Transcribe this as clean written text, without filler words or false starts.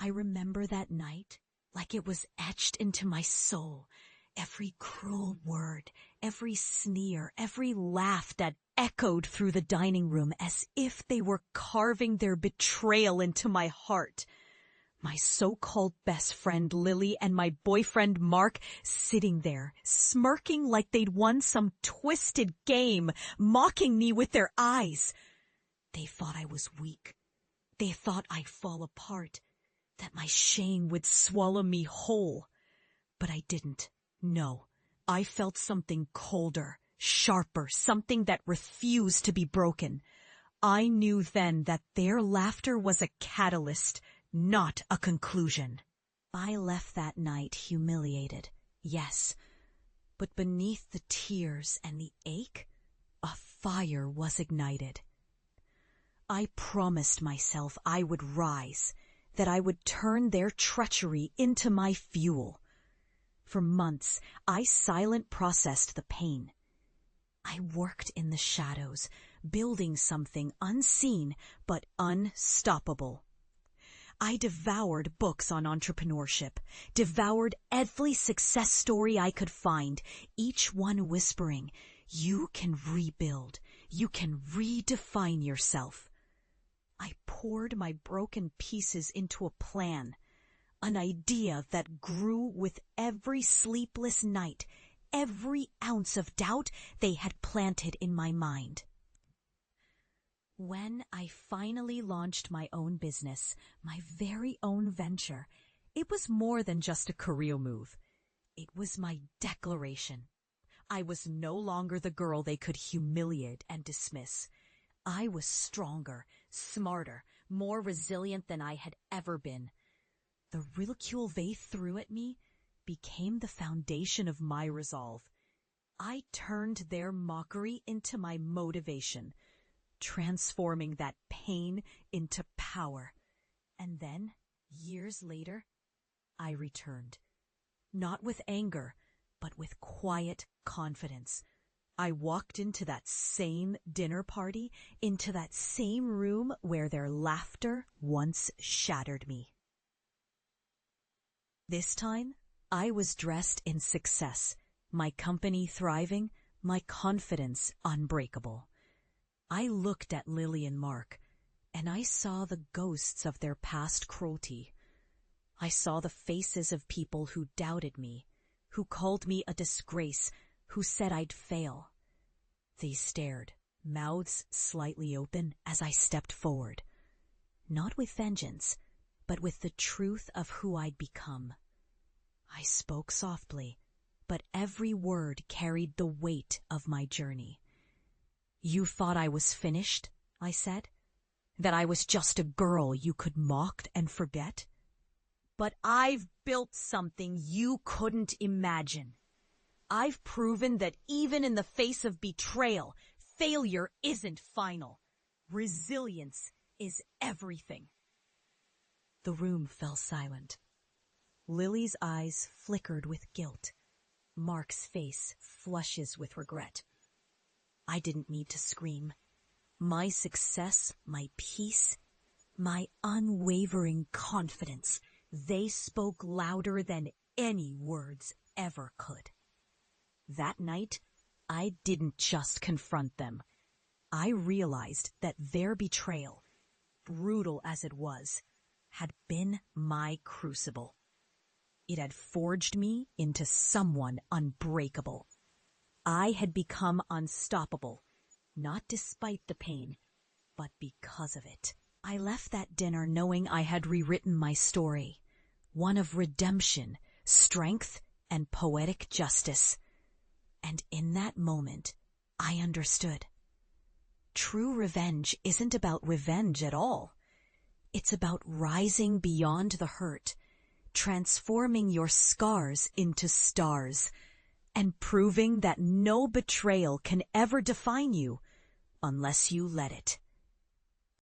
I remember that night like it was etched into my soul. Every cruel word, every sneer, every laugh that echoed through the dining room as if they were carving their betrayal into my heart. My so-called best friend Lily and my boyfriend Mark sitting there, smirking like they'd won some twisted game, mocking me with their eyes. They thought I was weak. They thought I'd fall apart, that my shame would swallow me whole. But I didn't. No, I felt something colder, sharper, something that refused to be broken. I knew then that their laughter was a catalyst, not a conclusion. I left that night humiliated, yes, but beneath the tears and the ache, a fire was ignited. I promised myself I would rise, that I would turn their treachery into my fuel. For months, I silent processed the pain. I worked in the shadows, building something unseen but unstoppable. I devoured books on entrepreneurship, devoured every success story I could find, each one whispering, "You can rebuild, you can redefine yourself." I poured my broken pieces into a plan, an idea that grew with every sleepless night, every ounce of doubt they had planted in my mind. When I finally launched my own business, my very own venture, it was more than just a career move. It was my declaration. I was no longer the girl they could humiliate and dismiss. I was stronger, smarter, more resilient than I had ever been. The ridicule they threw at me became the foundation of my resolve. I turned their mockery into my motivation, transforming that pain into power. And then, years later, I returned. Not with anger, but with quiet confidence. I walked into that same dinner party, into that same room where their laughter once shattered me. This time, I was dressed in success, my company thriving, my confidence unbreakable. I looked at Lily and Mark, and I saw the ghosts of their past cruelty. I saw the faces of people who doubted me, who called me a disgrace, who said I'd fail. They stared, mouths slightly open, as I stepped forward. Not with vengeance, but with the truth of who I'd become. I spoke softly, but every word carried the weight of my journey. "You thought I was finished," I said, "that I was just a girl you could mock and forget? But I've built something you couldn't imagine. I've proven that even in the face of betrayal, failure isn't final. Resilience is everything." The room fell silent. Lily's eyes flickered with guilt. Mark's face flushes with regret. I didn't need to scream. My success, my peace, my unwavering confidence, they spoke louder than any words ever could. That night, I didn't just confront them. I realized that their betrayal, brutal as it was, had been my crucible. It had forged me into someone unbreakable. I had become unstoppable, not despite the pain, but because of it. I left that dinner knowing I had rewritten my story, one of redemption, strength, and poetic justice. And in that moment, I understood. True revenge isn't about revenge at all. It's about rising beyond the hurt, transforming your scars into stars, and proving that no betrayal can ever define you unless you let it.